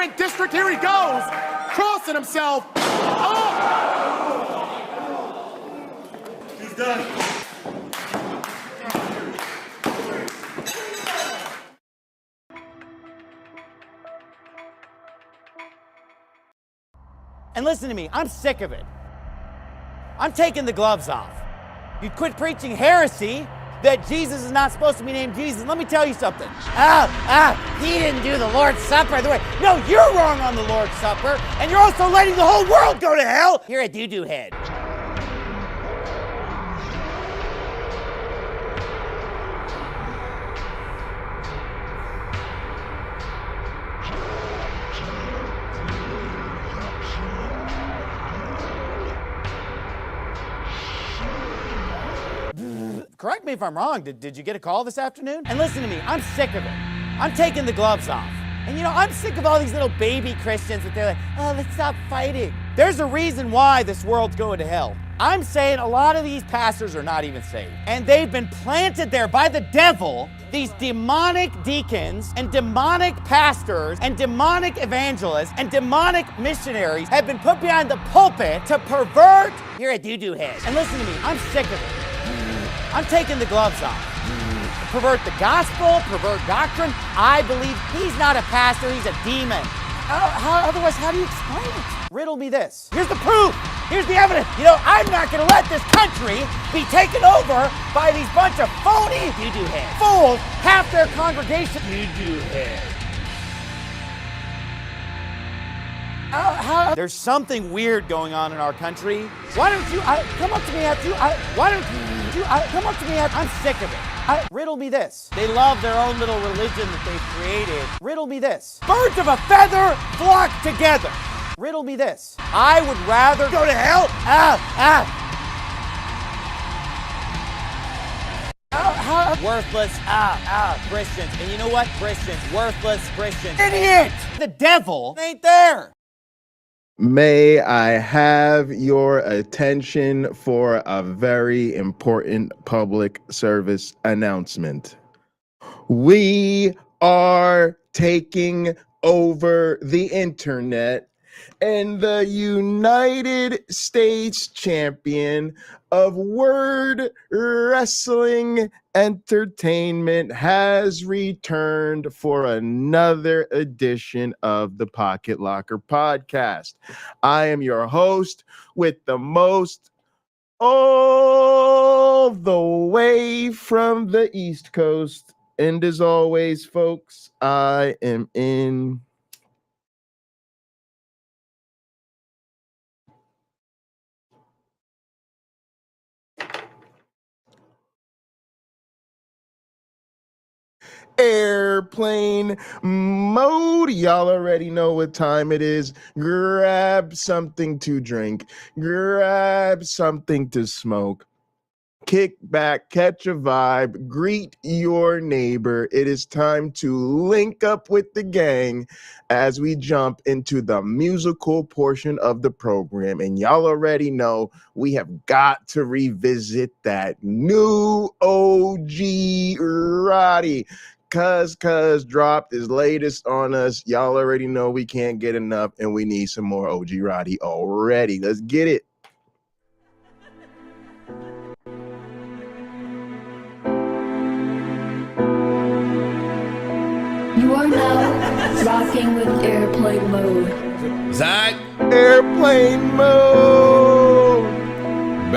Immigrant district, here he goes, crossing himself. Oh! He's done. And listen to me, I'm sick of it. I'm taking the gloves off. You quit preaching heresy that Jesus is not supposed to be named Jesus. Let me tell you something. He didn't do the Lord's Supper the way. No, you're wrong on the Lord's Supper, and you're also letting the whole world go to hell. You're a doo-doo head. Correct me if I'm wrong, did you get a call this afternoon? And listen to me, I'm sick of it. I'm taking the gloves off. And you know, I'm sick of all these little baby Christians that they're like, oh, let's stop fighting. There's a reason why this world's going to hell. I'm saying a lot of these pastors are not even saved. And they've been planted there by the devil. These demonic deacons and demonic pastors and demonic evangelists and demonic missionaries have been put behind the pulpit to pervert. You're a doo-doo head. And listen to me, I'm sick of it. I'm taking the gloves off. Pervert the gospel, pervert doctrine. I believe he's not a pastor, he's a demon. Otherwise, how do you explain it? Riddle me this. Here's the proof. Here's the evidence. You know, I'm not going to let this country be taken over by these bunch of phony doo-doo heads. Fools, half their congregation doo-doo heads. There's something weird going on in our country. Why don't you come up to me after you? Why don't you come up to me after? I'm sick of it. Riddle me this. They love their own little religion that they've created. Riddle me this. Birds of a feather flock together. Riddle me this. I would rather go to hell. Worthless, Christians. And you know what? Christians, worthless Christians. Idiot! The devil ain't there. May I have your attention for a very important public service announcement. We are taking over the internet, and the United States champion of word wrestling entertainment has returned for another edition of the Pocket Locker podcast. I am your host with the most, all the way from the East Coast. And as always, folks, I am in airplane mode. Y'all already know what time it is. Grab something to drink, grab something to smoke, kick back, catch a vibe, greet your neighbor. It is time to link up with the gang as we jump into the musical portion of the program. And y'all already know we have got to revisit that new OG Roddy. Cuz dropped his latest on us. Y'all already know we can't get enough, and we need some more OG Roddy already. Let's get it. You are now rocking with airplane mode. Zach, Airplane mode.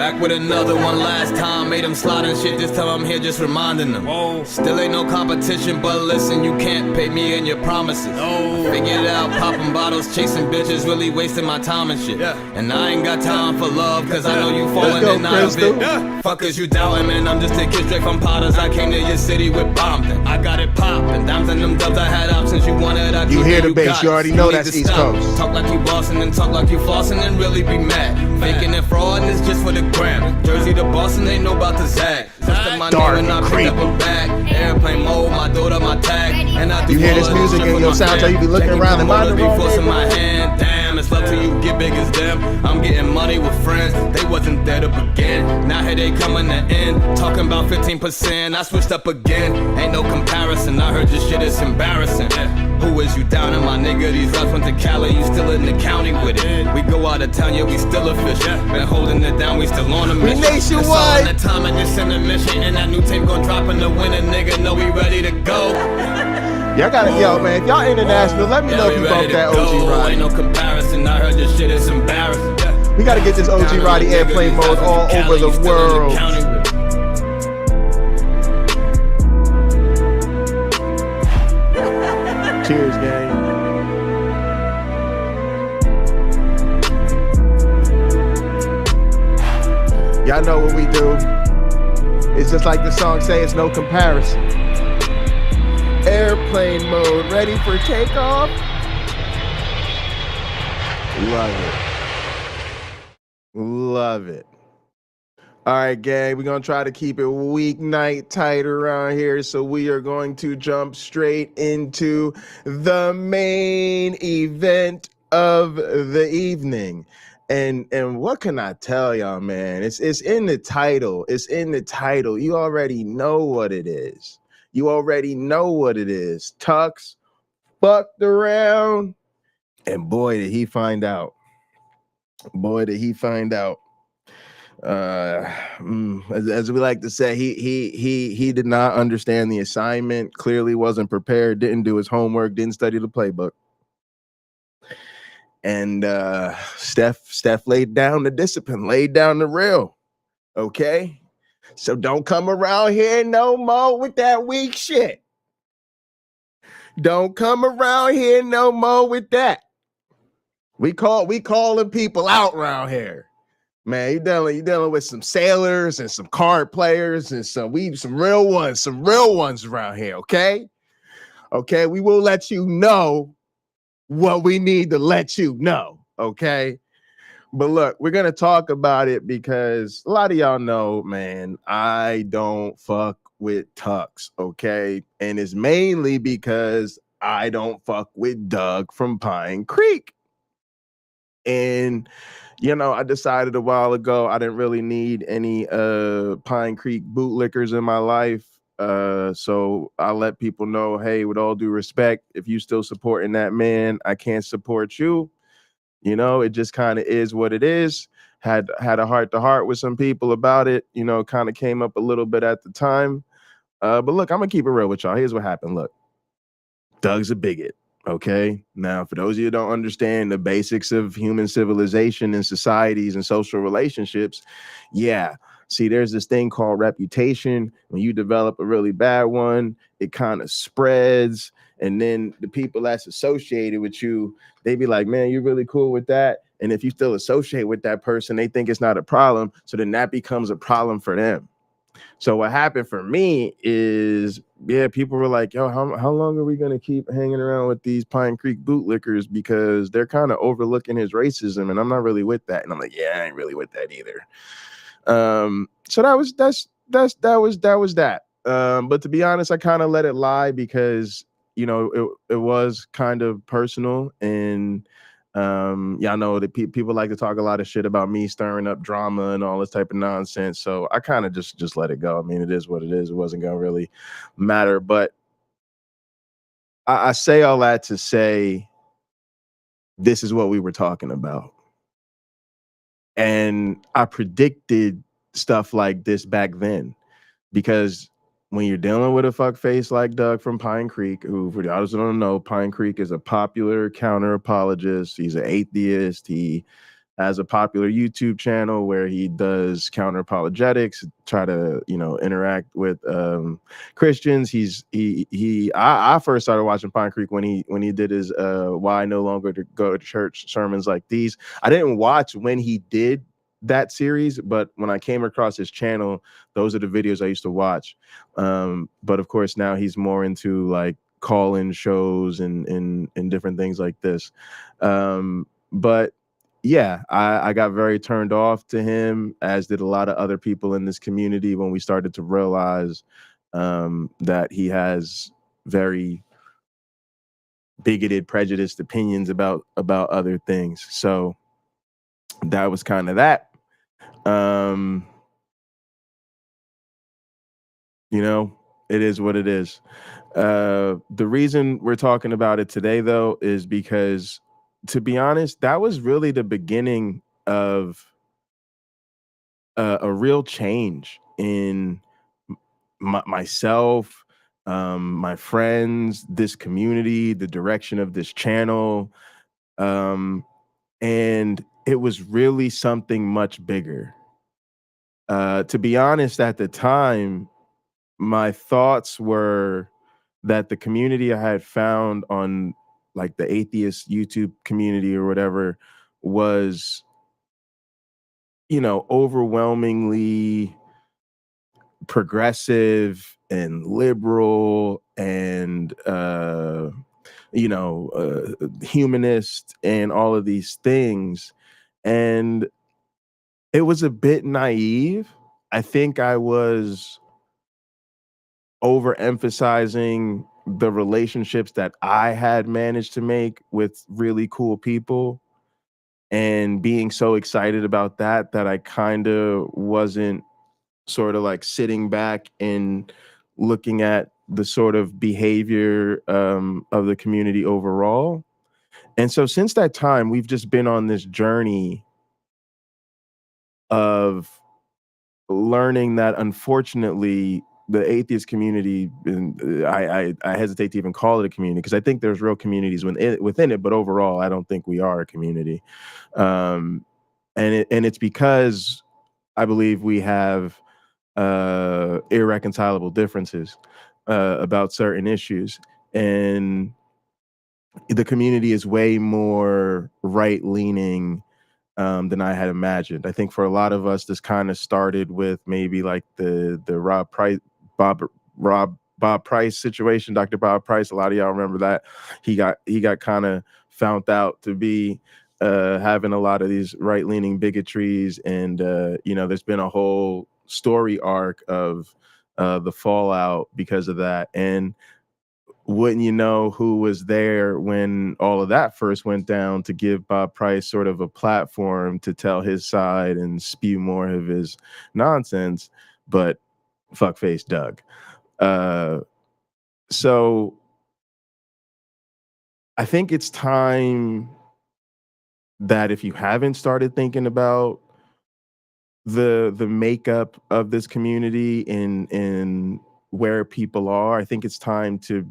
back with another one last time. Made him slide and shit. This time I'm here just reminding them. Whoa. Still ain't no competition, but listen, you can't pay me and your promises. No. Figured it out, popping bottles, chasing bitches, really wasting my time and shit. Yeah. And I ain't got time for love, cause I know you falling and out of it. Yeah. Fuckers, you doubting, man. I'm just taking straight from Potters. I came to your city with bombing. I got it popping. Dimes and them dubs I had options you wanted. I You hear the bass, you already know that's East Coast. Talk like you bossing and talk like you flossing and really be mad. Faking and fraud is just for the gram. Jersey to Boston ain't no about to zag. Just my name and I pick up a bag. Airplane mode, my daughter, my tag. And I do you hear this music in your soundtrack, you be looking around and minding my hand. Damn, it's love till you get big as them. I'm getting money with friends, they wasn't there to begin. Now here they coming to end, talking about 15%. I switched up again, ain't no comparison. I heard your shit is embarrassing. Who is you down in my nigga? These reps went to Cali, you still in the county with it. We go out of town, yeah, we still official. Been holding it down, we still on a mission. nationwide. That time and just send a mission, and that new tape gon' drop in the winter, nigga. Know we ready to go. Y'all gotta, yo, man, if y'all international, let me know if you bump that OG Roddy. Ain't no comparison, I heard this shit is embarrassing. We gotta get this OG Roddy airplane mode all over the world. Cheers, gang. Y'all know what we do. It's just like the song say, it's no comparison. Airplane mode, ready for takeoff. Love it. Love it. All right, gang, we're going to try to keep it weeknight tight around here. So we are going to jump straight into the main event of the evening. And what can I tell y'all, man? It's in the title. It's in the title. You already know what it is. You already know what it is. Tux fucked around, and boy, did he find out. Boy, did he find out. As we like to say, he did not understand the assignment, clearly wasn't prepared, didn't do his homework, didn't study the playbook. And Steph laid down the discipline, laid down the real. Okay? So don't come around here no more with that weak shit. Don't come around here no more with that. We calling people out around here. Man, you dealing with some sailors and some card players and some real ones around here, okay? Okay, we will let you know what we need to let you know, okay? But look, we're gonna talk about it because a lot of y'all know, man, I don't fuck with Tux, okay? And it's mainly because I don't fuck with Doug from Pine Creek. And you know, I decided a while ago I didn't really need any Pine Creek bootlickers in my life. So I let people know, hey, with all due respect, if you still supporting that man, I can't support you. You know, it just kind of is what it is. Had a heart-to-heart with some people about it. You know, kind of came up a little bit at the time. But look, I'm gonna keep it real with y'all. Here's what happened. Look, Doug's a bigot. Okay. Now, for those of you who don't understand the basics of human civilization and societies and social relationships, yeah. See, there's this thing called reputation. When you develop a really bad one, it kind of spreads. And then the people that's associated with you, they be like, man, you're really cool with that. And if you still associate with that person, they think it's not a problem. So then that becomes a problem for them. So what happened for me is, yeah, people were like, yo, how long are we going to keep hanging around with these Pine Creek bootlickers because they're kind of overlooking his racism, and I'm not really with that. And I'm like, yeah, I ain't really with that either. So that was that. But to be honest, I kind of let it lie because, you know, it was kind of personal, and y'all know that people like to talk a lot of shit about me stirring up drama and all this type of nonsense. So I kind of just let it go. I mean, it is what it is. It wasn't gonna really matter. But I say all that to say this is what we were talking about. And I predicted stuff like this back then because when you're dealing with a fuckface like Doug from Pine Creek, who, for those who don't know, Pine Creek is a popular counter apologist. He's an atheist. He has a popular YouTube channel where he does counter apologetics, try to, you know, interact with Christians. I first started watching Pine Creek when he did his Why I No Longer to Go to Church sermons like these. I didn't watch when he did that series, but when I came across his channel, those are the videos I used to watch. But of course now he's more into like call-in shows and different things like this. But yeah, I got very turned off to him, as did a lot of other people in this community when we started to realize that he has very bigoted, prejudiced opinions about other things. So that was kind of that. You know, it is what it is. The reason we're talking about it today, though, is because, to be honest, that was really the beginning of a real change in myself, my friends, this community, the direction of this channel. And it was really something much bigger. To be honest, at the time, my thoughts were that the community I had found on like the atheist YouTube community or whatever was, overwhelmingly progressive and liberal and humanist and all of these things. And it was a bit naive. I think I was overemphasizing the relationships that I had managed to make with really cool people and being so excited about that I kind of wasn't sort of like sitting back and looking at the sort of behavior of the community overall. And so since that time, we've just been on this journey of learning that, unfortunately, the atheist community, and I hesitate to even call it a community because I think there's real communities within it, but overall, I don't think we are a community. And it's because I believe we have irreconcilable differences about certain issues, and the community is way more right-leaning than I had imagined. I think for a lot of us, this kind of started with maybe like the Bob Price situation, Dr. Bob Price. A lot of y'all remember that. He got kind of found out to be having a lot of these right-leaning bigotries, and there's been a whole story arc of the fallout because of that. And wouldn't you know who was there when all of that first went down to give Bob Price sort of a platform to tell his side and spew more of his nonsense, but fuckface Doug. So I think it's time that if you haven't started thinking about the makeup of this community and where people are, I think it's time to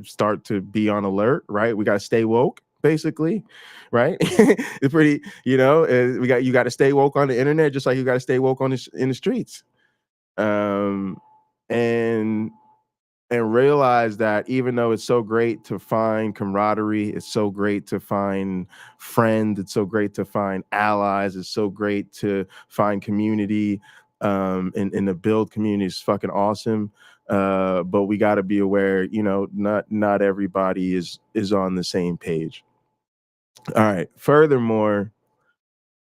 start to be on alert, right? We got to stay woke, basically, right? It's pretty, you got to stay woke on the internet, just like you got to stay woke in the streets. And realize that even though it's so great to find camaraderie, it's so great to find friends, it's so great to find allies, it's so great to find community, and to build community is fucking awesome. But we got to be aware, not everybody is on the same page. All right. Furthermore,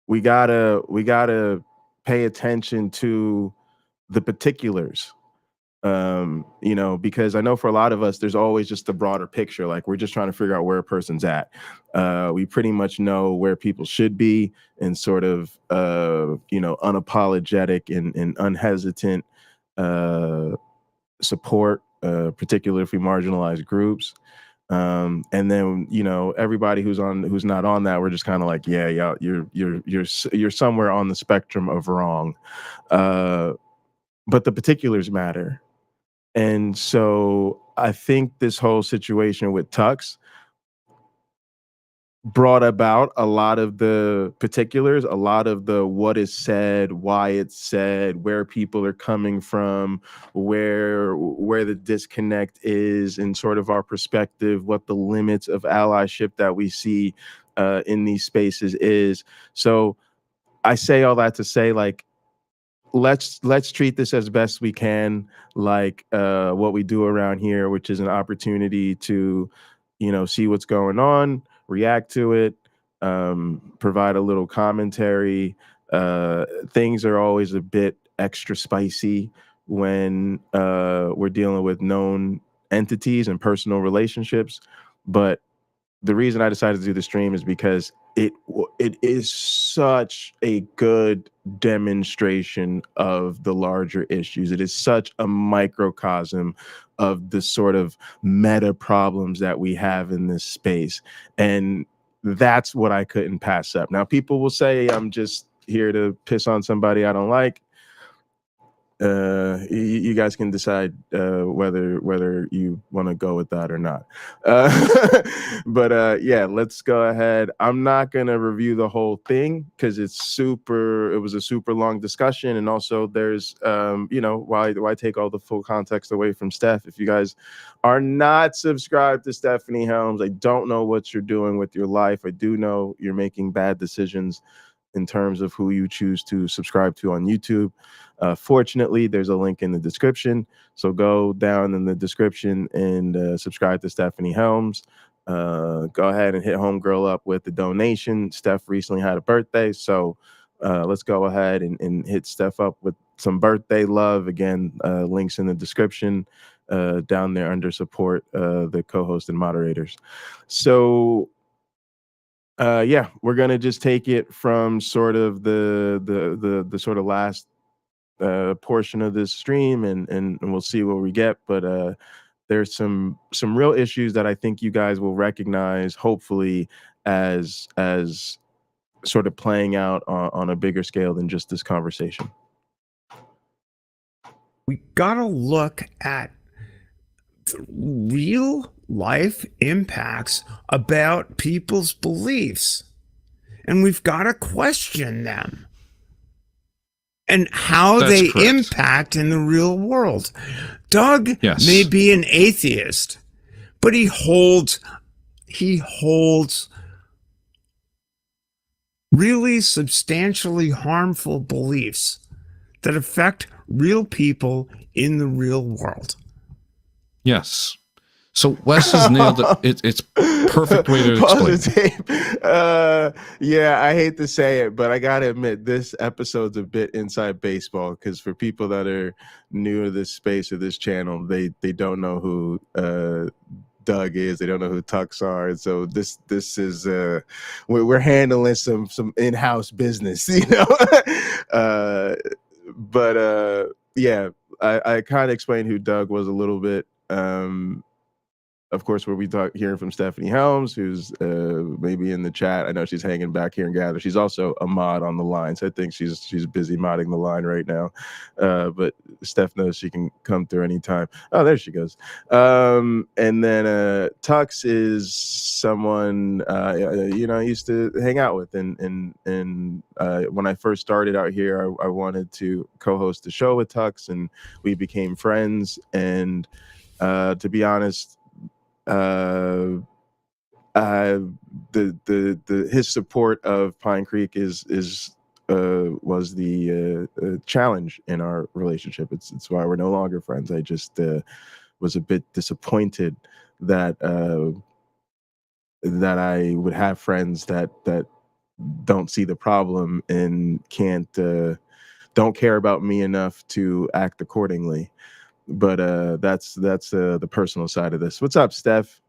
we gotta pay attention to the particulars. Because I know for a lot of us, there's always just the broader picture. Like, we're just trying to figure out where a person's at. We pretty much know where people should be and sort of, unapologetic and unhesitant support, particularly if we marginalize groups. And then, everybody who's not on that, we're just kind of like, yeah, you're somewhere on the spectrum of wrong. But the particulars matter. And so I think this whole situation with Tux brought about a lot of the particulars, a lot of the what is said, why it's said, where people are coming from, where the disconnect is, and sort of our perspective, what the limits of allyship that we see in these spaces is. So I say all that to say, like, let's treat this as best we can, like what we do around here, which is an opportunity to, see what's going on, react to it, provide a little commentary. Things are always a bit extra spicy when we're dealing with known entities and personal relationships. But the reason I decided to do the stream is because it is such a good demonstration of the larger issues. It is such a microcosm of the sort of meta problems that we have in this space. And that's what I couldn't pass up. Now, people will say I'm just here to piss on somebody I don't like. You guys can decide whether you want to go with that or not. But yeah, let's go ahead. I'm not gonna review the whole thing because it was a super long discussion, and also there's why take all the full context away from Steph? If you guys are not subscribed to Stephanie Helms, I don't know what you're doing with your life. I do know you're making bad decisions in terms of who you choose to subscribe to on YouTube. Fortunately, there's a link in the description. So go down in the description and subscribe to Stephanie Helms. Go ahead and hit Homegirl up with the donation. Steph recently had a birthday. So let's go ahead and hit Steph up with some birthday love. Again, links in the description down there under support the co-host and moderators. So yeah, we're gonna just take it from sort of the sort of last portion of this stream, and we'll see what we get. But there's some real issues that I think you guys will recognize, hopefully, as sort of playing out on a bigger scale than just this conversation. We gotta look at the real life impacts about people's beliefs, and we've got to question them and how they impact in the real world. Doug may be an atheist, but he holds really substantially harmful beliefs that affect real people in the real world. Yes. So Wes has nailed it. It's perfect way to explain. Yeah, I hate to say it, but I gotta admit this episode's a bit inside baseball, because for people that are new to this space or this channel, they don't know who Doug is. They don't know who Tucks are. And so this is we're handling some in-house business, you know. But yeah, I kind of explained who Doug was a little bit. Of course, we'll be hearing from Stephanie Helms, who's maybe in the chat. I know she's hanging back here and gather. She's also a mod on the line, so I think she's busy modding the line right now. But Steph knows she can come through anytime. Oh, there she goes. And then Tux is someone I used to hang out with, and when I first started out here, I wanted to co-host the show with Tux, and we became friends. And to be honest, his support of Pine Creek was the challenge in our relationship. It's why we're no longer friends. I just was a bit disappointed that I would have friends that don't see the problem and don't care about me enough to act accordingly. But that's the personal side of this. What's up, Steph?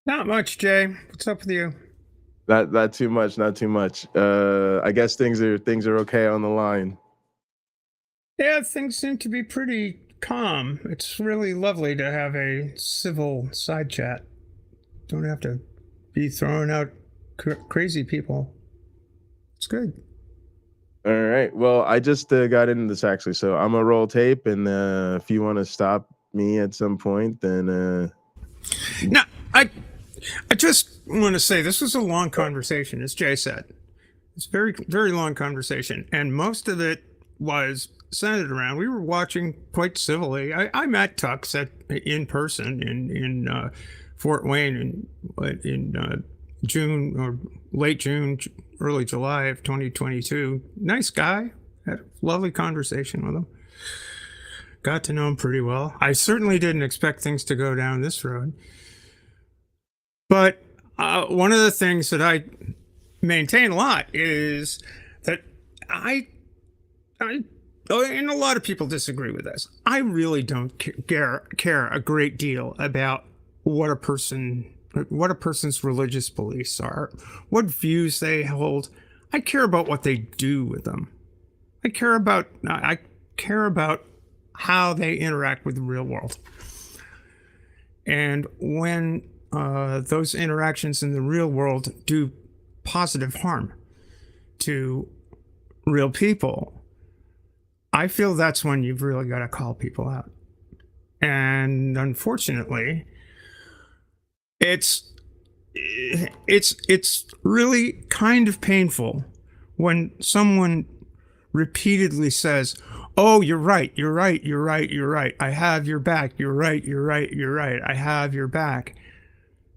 Not much, Jay. What's up with you? Not too much. Not too much. I guess things are okay on the line. Yeah, things seem to be pretty calm. It's really lovely to have a civil side chat. Don't have to be throwing out crazy people. It's good. All right. Well, I just got into this actually, so I'm gonna roll tape, and if you want to stop me at some point, then. No, I just want to say this was a long conversation, as Jay said. It's a very, very long conversation, and most of it was centered around. We were watching quite civilly. I met Tux in person in Fort Wayne in June or late June, early July of 2022. Nice guy. Had a lovely conversation with him. Got to know him pretty well. I certainly didn't expect things to go down this road. But one of the things that I maintain a lot is that I and a lot of people disagree with this. I really don't care a great deal about what a person's religious beliefs are, what views they hold. I care about what they do with them. I care about how they interact with the real world. And when those interactions in the real world do positive harm to real people, I feel that's when you've really got to call people out. And unfortunately, it's really kind of painful when someone repeatedly says, "Oh, you're right, you're right, you're right, you're right. I have your back. You're right, you're right, you're right. I have your back."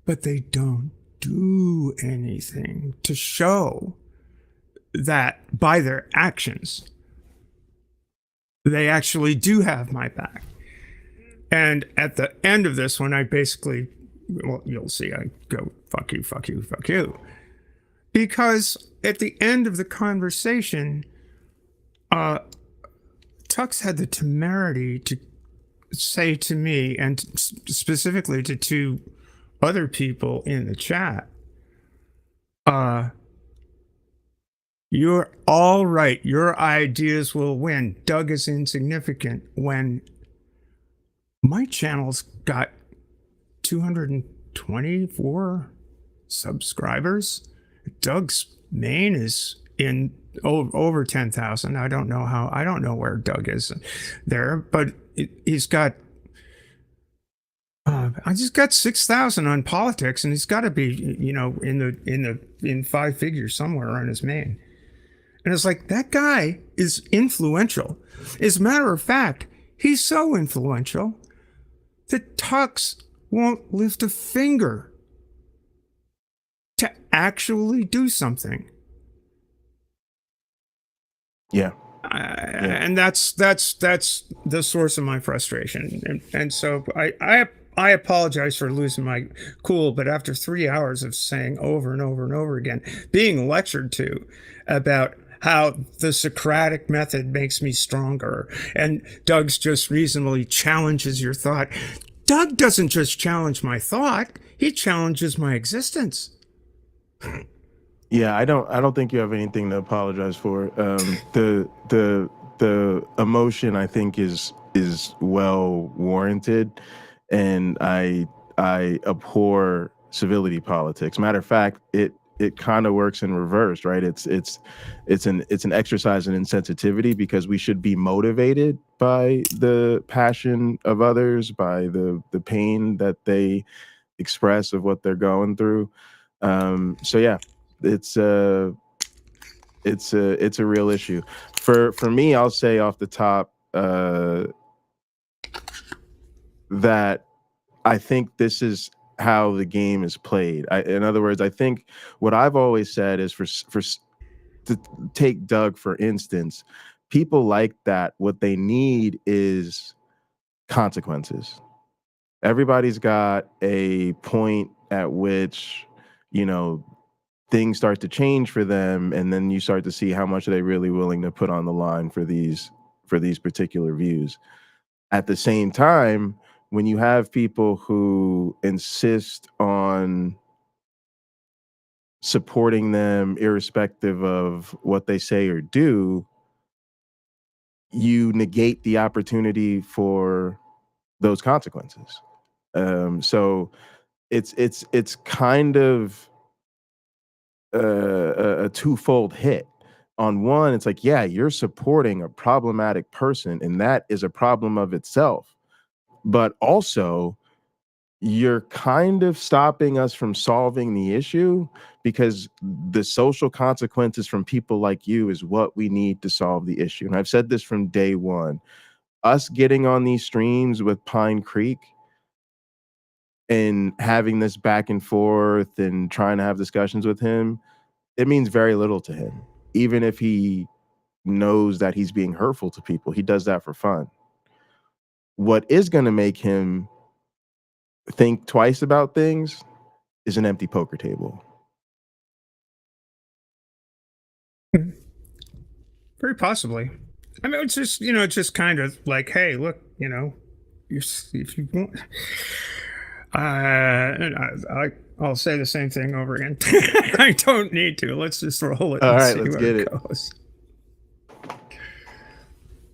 But they don't do anything to show that by their actions, they actually do have my back. And at the end of this one, I basically, well, you'll see, I go, fuck you, fuck you, fuck you. Because at the end of the conversation, Tux had the temerity to say to me, and specifically to two other people in the chat, you're all right. Your ideas will win. Doug is insignificant. When my channel's got 224 subscribers, Doug's main is in over 10,000. I don't know where Doug is there, but he's got, I just got 6,000 on politics, and he's got to be, in five figures somewhere on his main. And it's like, that guy is influential. As a matter of fact, he's so influential that Tux won't lift a finger to actually do something. Yeah. And that's the source of my frustration. And so I apologize for losing my cool, but after 3 hours of saying over and over and over again, being lectured to about how the Socratic method makes me stronger, and Doug's just reasonably challenges your thought. Doug doesn't just challenge my thought, he challenges my existence. Yeah, I don't think you have anything to apologize for. The emotion, I think, is well warranted, and I abhor civility politics. Matter of fact, it kind of works in reverse, right? It's an exercise in insensitivity, because we should be motivated by the passion of others, by the pain that they express of what they're going through. So yeah, it's a real issue. For me, I'll say off the top that I think this is how the game is played. In other words, I think what I've always said is to take Doug, for instance, people like that, what they need is consequences. Everybody's got a point at which, things start to change for them, and then you start to see how much are they really willing to put on the line for these particular views. At the same time, when you have people who insist on supporting them irrespective of what they say or do, you negate the opportunity for those consequences. So it's kind of a twofold hit. On one, it's like, yeah, you're supporting a problematic person, and that is a problem of itself. But also, you're kind of stopping us from solving the issue, because the social consequences from people like you is what we need to solve the issue. And I've said this from day one. Us getting on these streams with Pine Creek and having this back and forth and trying to have discussions with him, it means very little to him. Even if he knows that he's being hurtful to people, he does that for fun. What is going to make him think twice about things is an empty poker table. Very possibly. I mean, it's just, it's just kind of like, hey, look, if you want, I'll say the same thing over again. I don't need to. Let's just roll it. All and right, see let's where get it it. goes.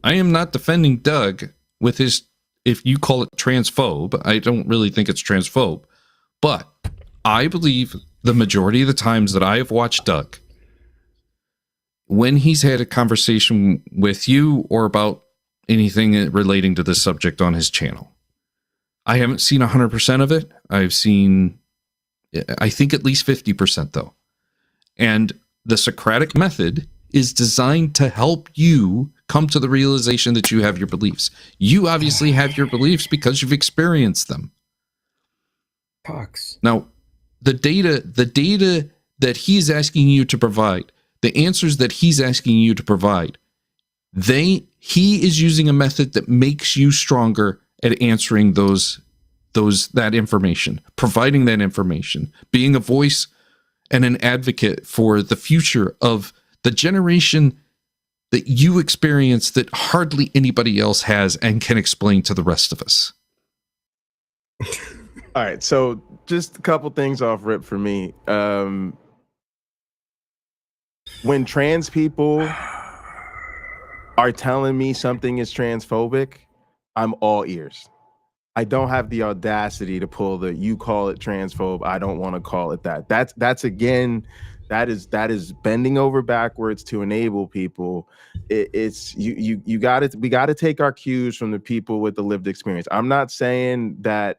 I am not defending Doug with his, if you call it transphobe, I don't really think it's transphobe, but I believe the majority of the times that I have watched Doug, when he's had a conversation with you or about anything relating to this subject on his channel, I haven't seen 100% of it. I've seen, I think, at least 50% though. And the Socratic method is designed to help you come to the realization that you have your beliefs. You obviously have your beliefs because you've experienced them. Pox. Now, the data that he's asking you to provide, the answers that he's asking you to provide, he is using a method that makes you stronger at answering that information, providing that information, being a voice and an advocate for the future of the generation that you experience that hardly anybody else has and can explain to the rest of us. All right, so just a couple things off rip for me. When trans people are telling me something is transphobic, I'm all ears. I don't have the audacity to pull the "you call it transphobe, I don't want to call it that." That's again, that is bending over backwards to enable people. It's we got to take our cues from the people with the lived experience. I'm not saying that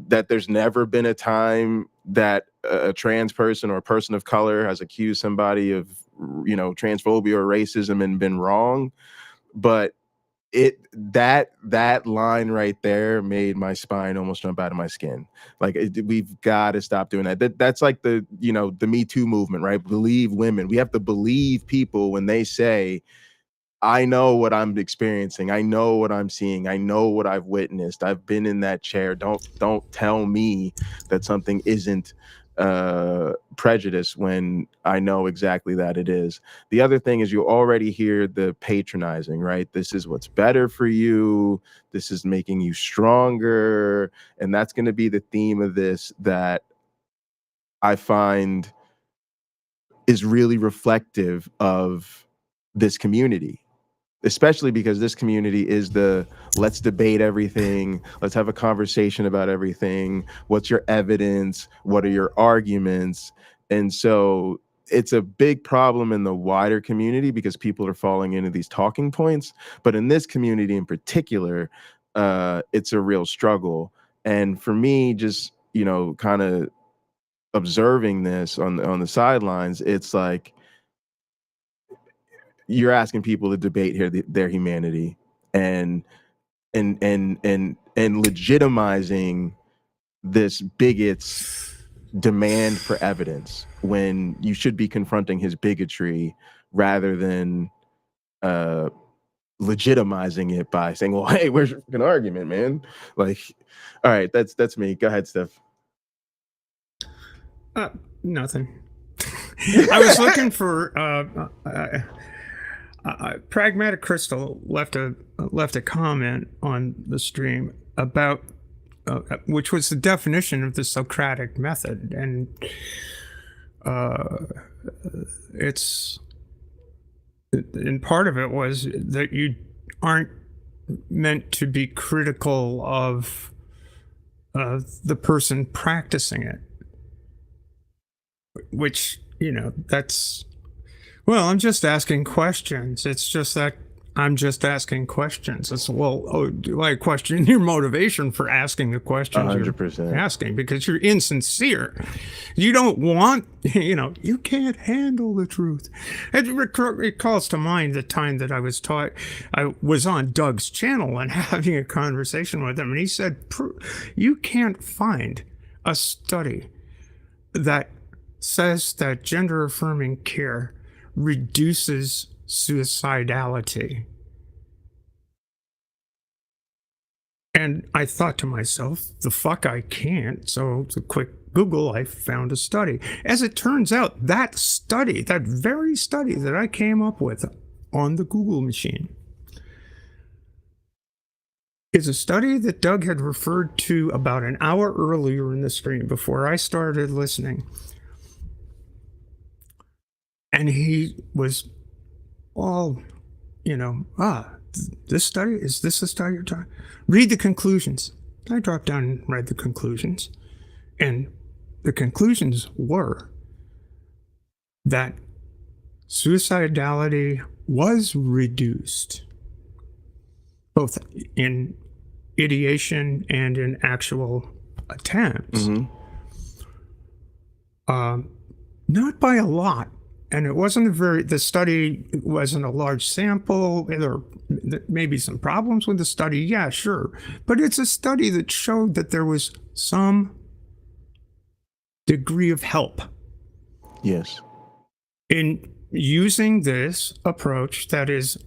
there's never been a time that a trans person or a person of color has accused somebody of, transphobia or racism and been wrong, but that line right there made my spine almost jump out of my skin. Like, we've got to stop doing that. That's like the Me Too movement, right? Believe women. We have to believe people when they say, I know what I'm experiencing. I know what I'm seeing. I know what I've witnessed. I've been in that chair. Don't tell me that something isn't prejudice when I know exactly that it is. The other thing is, you already hear the patronizing, right? This is what's better for you. This is making you stronger. And that's going to be the theme of this that I find is really reflective of this community. Especially because this community is the let's debate everything. Let's have a conversation about everything. What's your evidence? What are your arguments? And so it's a big problem in the wider community because people are falling into these talking points. But in this community in particular, it's a real struggle. And for me, just, kind of observing this on the sidelines, it's like, you're asking people to debate their humanity and legitimizing this bigot's demand for evidence when you should be confronting his bigotry rather than legitimizing it by saying, well, hey, where's your fucking argument, man? Like, all right, that's me. Go ahead, Steph. Nothing. I was looking for Pragmatic Crystal left a comment on the stream about which was the definition of the Socratic method, and part of it was that you aren't meant to be critical of the person practicing it, which, that's, well, I'm just asking questions. It's just that I'm just asking questions. It's, do I question your motivation for asking the questions 100%. you're asking? Because you're insincere. You don't want, you can't handle the truth. It calls to mind the time that I was on Doug's channel and having a conversation with him, and he said, you can't find a study that says that gender-affirming care reduces suicidality. And I thought to myself, the fuck I can't. So it's a quick Google, I found a study. As it turns out, that very study that I came up with on the Google machine is a study that Doug had referred to about an hour earlier in the stream before I started listening. And he was all, this study, is this a study you're talking? Read the conclusions. I dropped down and read the conclusions. And the conclusions were that suicidality was reduced, both in ideation and in actual attempts. Not by a lot. And it wasn't the study wasn't a large sample. There may be some problems with the study. Yeah, sure. But it's a study that showed that there was some degree of help. Yes. In using this approach that is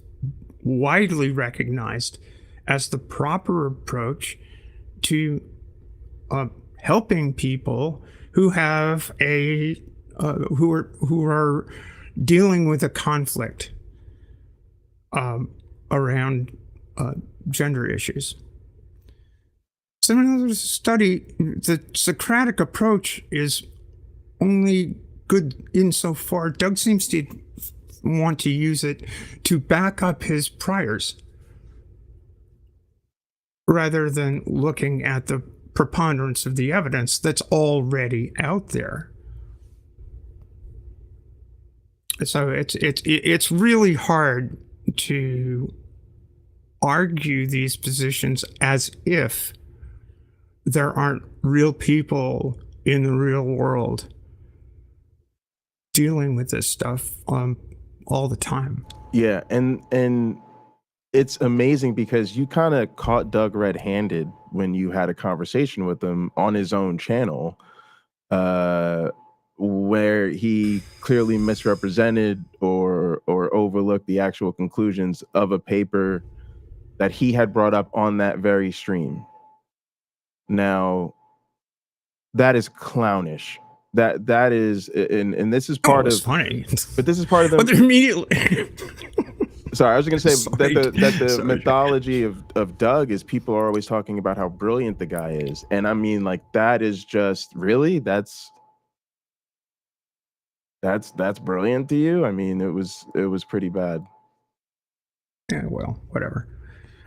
widely recognized as the proper approach to helping people who have who are dealing with a conflict around gender issues. So in another study, the Socratic approach is only good insofar Doug seems to want to use it to back up his priors rather than looking at the preponderance of the evidence that's already out there. So it's really hard to argue these positions as if there aren't real people in the real world dealing with this stuff all the time. Yeah, and it's amazing because you kind of caught Doug red-handed when you had a conversation with him on his own channel, where he clearly misrepresented or overlooked the actual conclusions of a paper that he had brought up on that very stream. Now, that is clownish. That is, and this is part of funny. But this is part of the. But immediately. Sorry, I was going to say Sorry. that the Sorry. mythology of Doug is people are always talking about how brilliant the guy is, and I mean, like, that is just really that's brilliant to you. I mean, it was pretty bad. Yeah, well, whatever.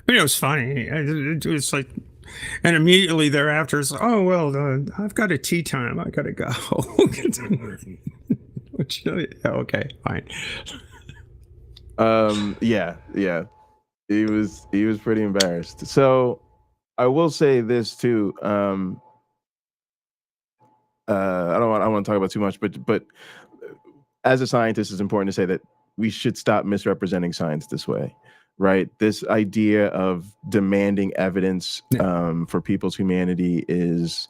I mean, it was funny. It was like, and immediately thereafter, it's like, oh, well, I've got a tea time. I got to go. Which, yeah, okay, fine. Yeah. He was pretty embarrassed. So I will say this too. I don't want to talk about too much, but as a scientist, it's important to say that we should stop misrepresenting science this way, right? This idea of demanding evidence for people's humanity is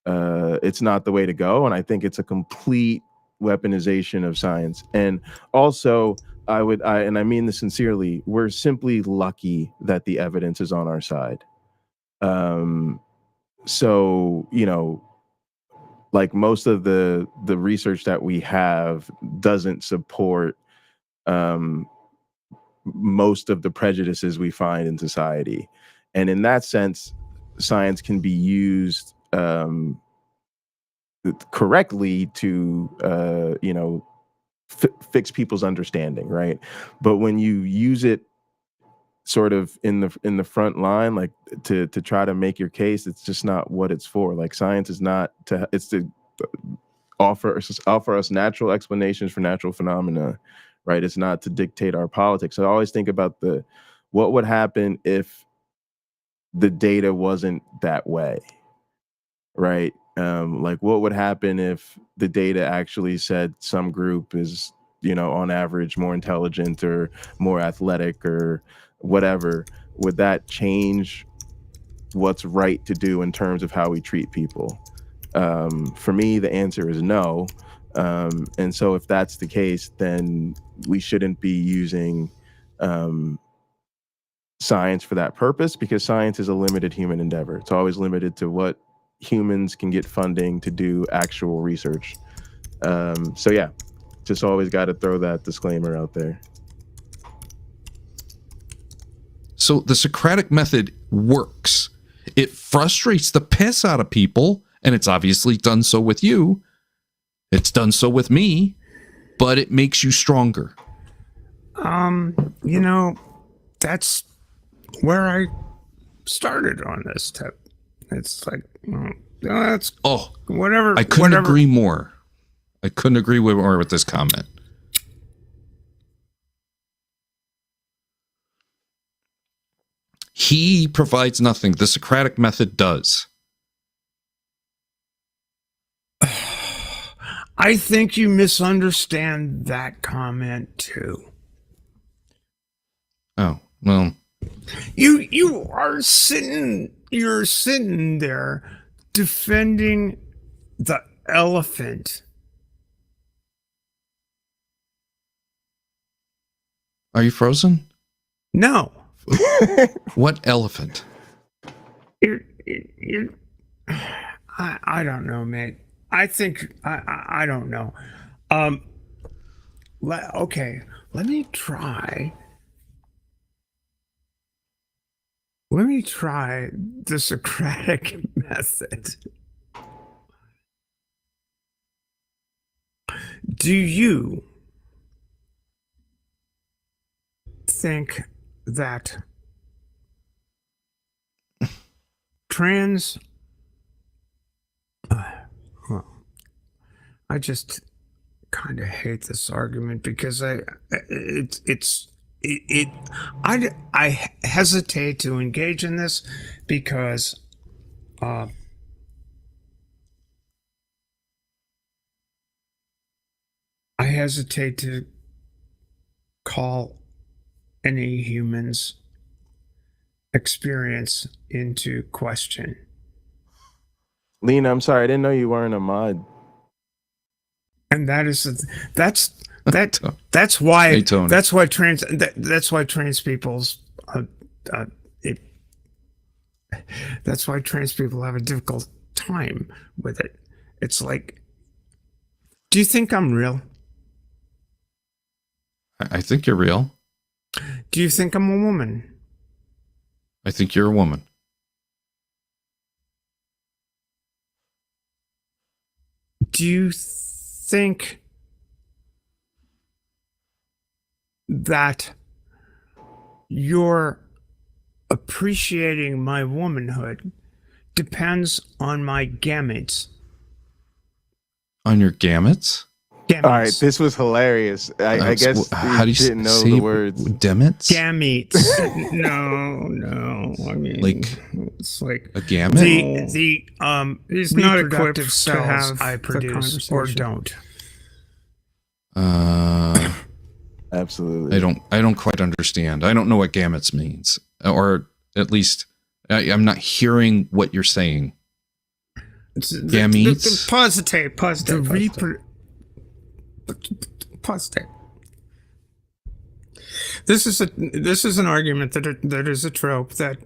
it's not the way to go, and I think it's a complete weaponization of science. And also, I mean this sincerely, we're simply lucky that the evidence is on our side. So, like most of the research that we have doesn't support most of the prejudices we find in society. And in that sense, science can be used correctly to, fix people's understanding, right? But when you use it sort of in the front line, like to try to make your case, it's just not what it's for. Like, science is not it's to offer us natural explanations for natural phenomena, right? It's not to dictate our politics. I always think about what would happen if the data wasn't that way, right? Like, what would happen if the data actually said some group is, on average more intelligent or more athletic or whatever? Would that change what's right to do in terms of how we treat people? For me, the answer is no. And so if that's the case, then we shouldn't be using science for that purpose, because science is a limited human endeavor. It's always limited to what humans can get funding to do actual research. So yeah, just always got to throw that disclaimer out there. So the Socratic method works. It frustrates the piss out of people, and it's obviously done so with you. It's done so with me, but it makes you stronger. You know, that's where I started on this tip. It's like, that's whatever. I couldn't agree more. I couldn't agree more with this comment. He provides nothing. The Socratic method does. I think you misunderstand that comment too. Oh, well. You're sitting there defending the elephant. Are you frozen? No. What elephant? I don't know, mate. I think I don't know. Okay, let me try. Let me try the Socratic method. Do you think that I just kind of hate this argument because I hesitate to engage in this because I hesitate to call any human's experience into question. Lena, I'm sorry, I didn't know you weren't a mod. And that's why Hey, Tony. that's why trans people's that's why trans people have a difficult time with it. It's like, do you think I'm real? I think you're real. Do you think I'm a woman? I think you're a woman. Do you think that your appreciating my womanhood depends on my gametes? On your gametes? Gametes. All right, this was hilarious. I guess how do you didn't know say the words. Demets? Gametes. no. I mean, Like it's like a gamete? He's not equipped to have I produce or don't. Absolutely. I don't quite understand. I don't know what gametes means, or at least I'm not hearing what you're saying. Gametes. Pause the tape. Pause the tape. Pause the tape. This is an argument that is a trope that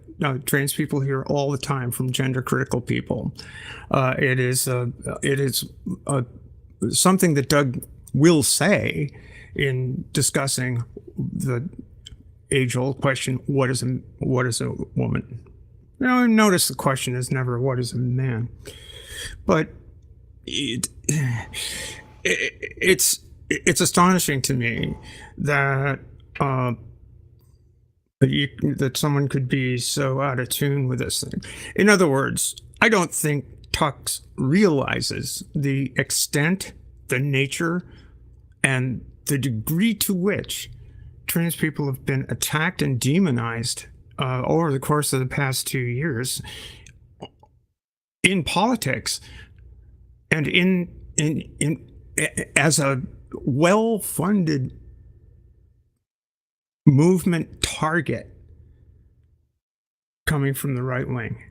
trans people hear all the time from gender critical people. It is something that Doug will say in discussing the age-old question: what is a woman? Notice the question is never what is a man, but it's astonishing to me that that someone could be so out of tune with this thing. In other words, I don't think Tux realizes the extent, the nature, and the degree to which trans people have been attacked and demonized over the course of the past 2 years in politics and in as a well-funded movement target coming from the right wing.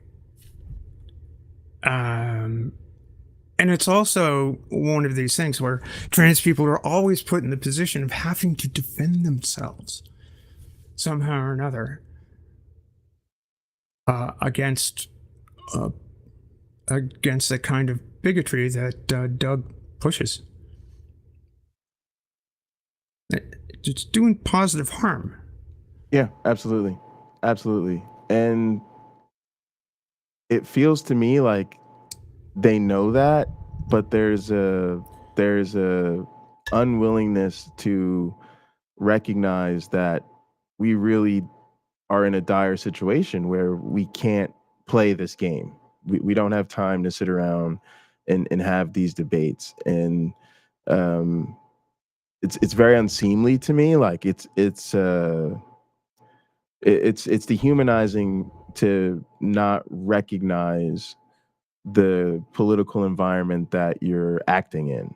And it's also one of these things where trans people are always put in the position of having to defend themselves somehow or another against the kind of bigotry that Doug pushes. It's doing positive harm. Yeah, absolutely. absolutely. And it feels to me like they know that, but there's a unwillingness to recognize that we really are in a dire situation where we can't play this game. We don't have time to sit around and have these debates. And it's very unseemly to me. Like it's dehumanizing to not recognize the political environment that you're acting in.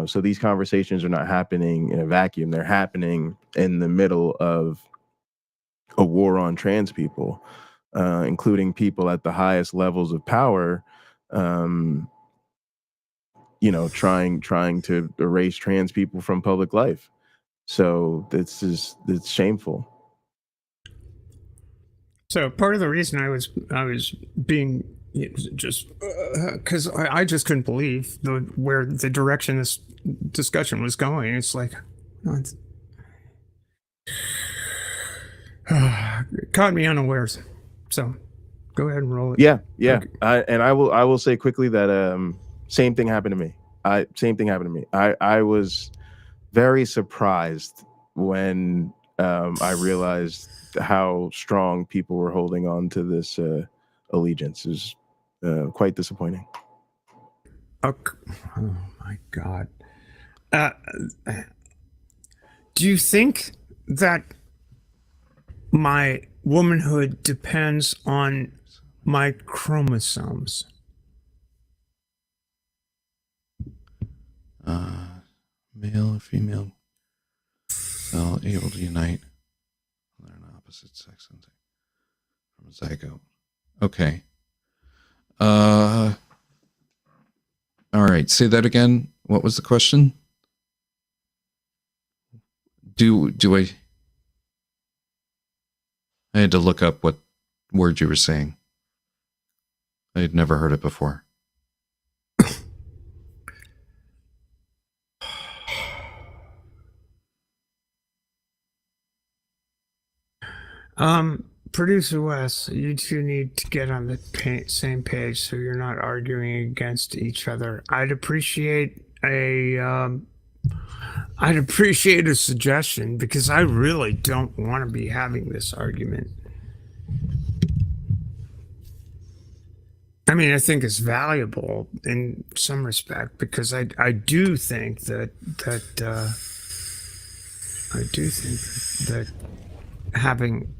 So these conversations are not happening in a vacuum. They're happening in the middle of a war on trans people, including people at the highest levels of power, trying to erase trans people from public life. So it's shameful. So part of the reason I was being just because I just couldn't believe where the direction this discussion was going. It's like, caught me unawares. So go ahead and roll it. Yeah. Okay. I will say quickly that same thing happened to me. I was very surprised when I realized how strong people were holding on to this allegiance. It was quite disappointing. Okay. Oh my God. Do you think that my womanhood depends on my chromosomes? Male or female cell able to unite on an opposite sex from a zygote. Okay. All right. Say that again. What was the question? Do I had to look up what word you were saying. I had never heard it before. Producer Wes, you two need to get on the same page so you're not arguing against each other. I'd appreciate a suggestion because I really don't want to be having this argument. I mean, I think it's valuable in some respect because I do think that having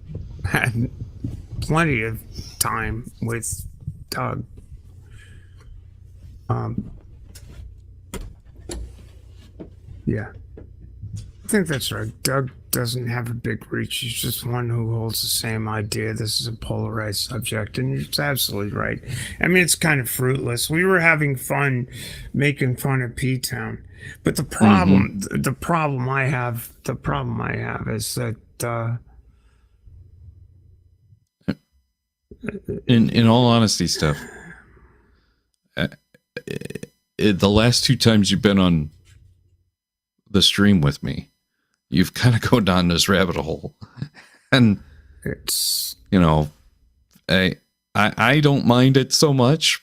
had plenty of time with Doug, yeah, I think that's right. Doug doesn't have a big reach. He's just one who holds the same idea. This is a polarized subject, and it's absolutely right. I mean, it's kind of fruitless. We were having fun making fun of P-Town, but the problem, the problem I have is that in all honesty, Steph, the last two times you've been on the stream with me, you've kind of gone down this rabbit hole, and it's, I don't mind it so much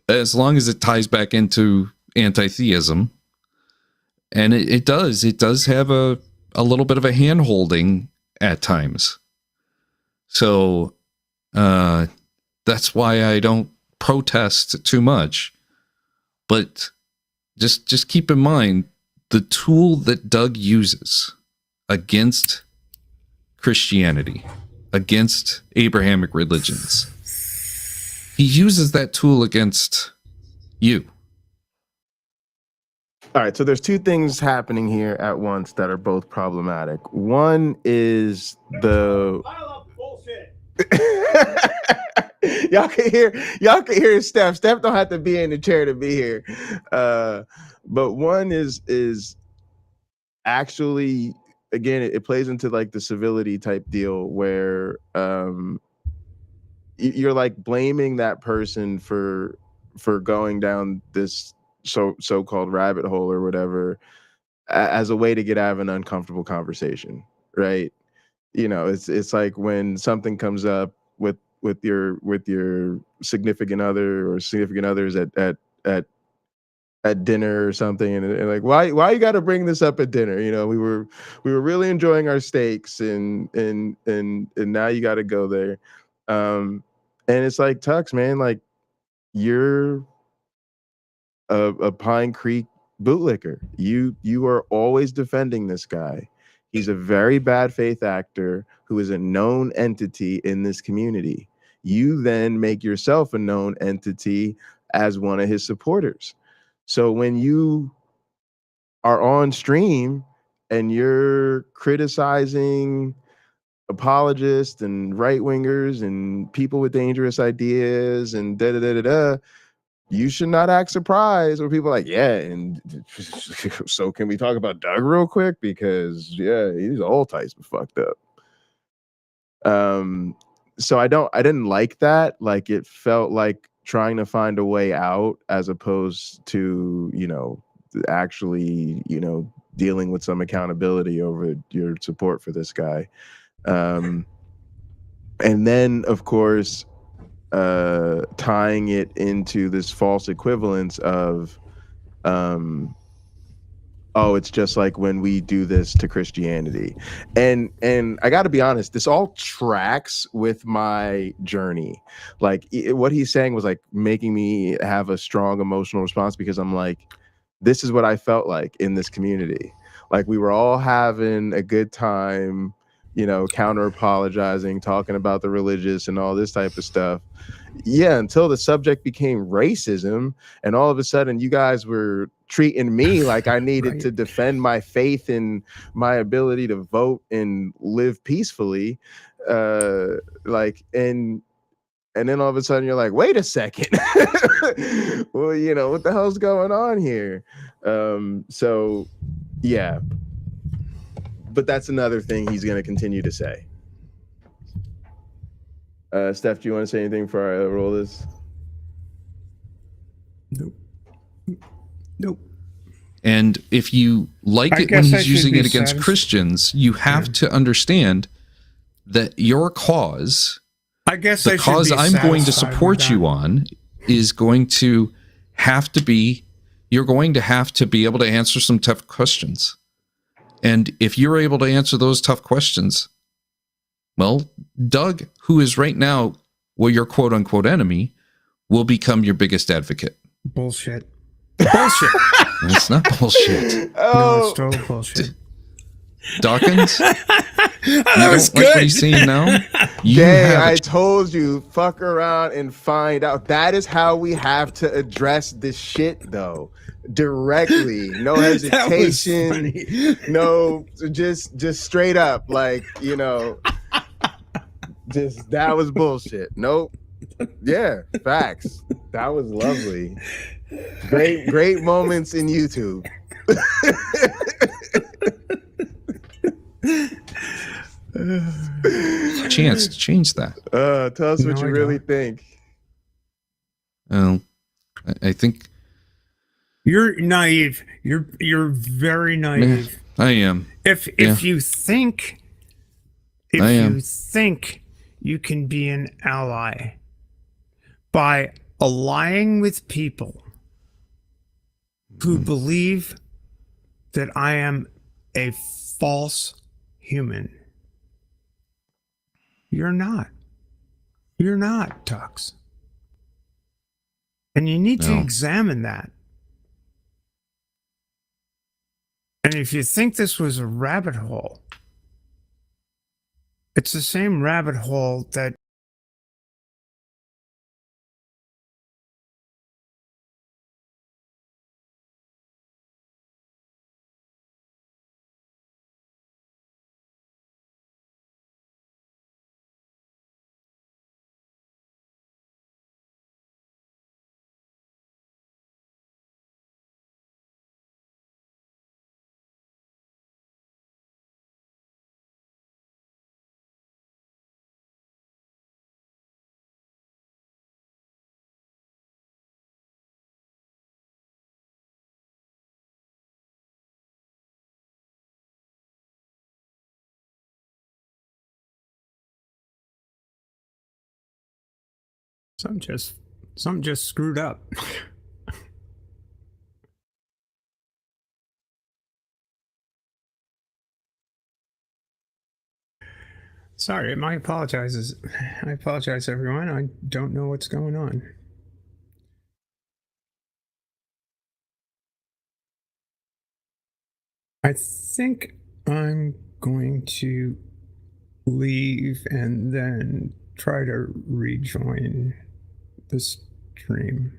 as long as it ties back into anti-theism, and it does have a little bit of a hand holding at times. So that's why I don't protest too much. But just keep in mind the tool that Doug uses against Christianity, against Abrahamic religions. He uses that tool against you. All right, so there's two things happening here at once that are both problematic. One is the y'all can hear Steph. Steph don't have to be in the chair to be here. But one is actually, again, it plays into like the civility type deal where you're like blaming that person for going down this so-called rabbit hole or whatever as a way to get out of an uncomfortable conversation, right? you know, it's like when something comes up with your significant other or significant others at dinner or something, and like, why you got to bring this up at dinner? You know, we were really enjoying our steaks, and now you got to go there. And it's like, Tux, man, like, you're a Pine Creek bootlicker. You are always defending this guy. He's a very bad faith actor who is a known entity in this community. You then make yourself a known entity as one of his supporters. So when you are on stream and you're criticizing apologists and right wingers and people with dangerous ideas and da da da da da, you should not act surprised when people are like, yeah, and so can we talk about Doug real quick? Because yeah, he's all types of fucked up. So I didn't like that. Like, it felt like trying to find a way out as opposed to, you know, actually, you know, dealing with some accountability over your support for this guy. And then, of course, tying it into this false equivalence of, oh, it's just like when we do this to Christianity. And I got to be honest, this all tracks with my journey. Like, what he's saying was like making me have a strong emotional response, because I'm like, this is what I felt like in this community. Like, we were all having a good time, you know, counter apologizing, talking about the religious and all this type of stuff. Yeah, until the subject became racism, and all of a sudden you guys were treating me like I needed to defend my faith and my ability to vote and live peacefully. Like, and then all of a sudden you're like, wait a second. Well, you know, what the hell's going on here? So yeah. But that's another thing he's going to continue to say. Steph, do you want to say anything before I roll this? Nope. And if you like it when he's using it against Christians, you have to understand that your cause, the cause I'm going to support you on, is going to have to be, you're going to have to be able to answer some tough questions. And if you're able to answer those tough questions, well, Doug, who is right now, well, your quote unquote enemy, will become your biggest advocate. Bullshit. Bullshit. It's not bullshit. No, it's total bullshit. Dawkins? That was good. Like what he's saying now? I told you, fuck around and find out. That is how we have to address this shit, though. Directly. No hesitation. No, just straight up. Like, you know, just, that was bullshit. Nope. Yeah, facts. That was lovely. Great moments in YouTube. Chance to change that. Tell us what you really think. Well, I think you're naive. You're very naive. I am. If you think you can be an ally by allying with people who believe that I am a false human, you're not. You're not, Tux. And you need to examine that. And if you think this was a rabbit hole, it's the same rabbit hole that Something just screwed up. Sorry, I apologize, everyone. I don't know what's going on. I think I'm going to leave and then try to rejoin the stream.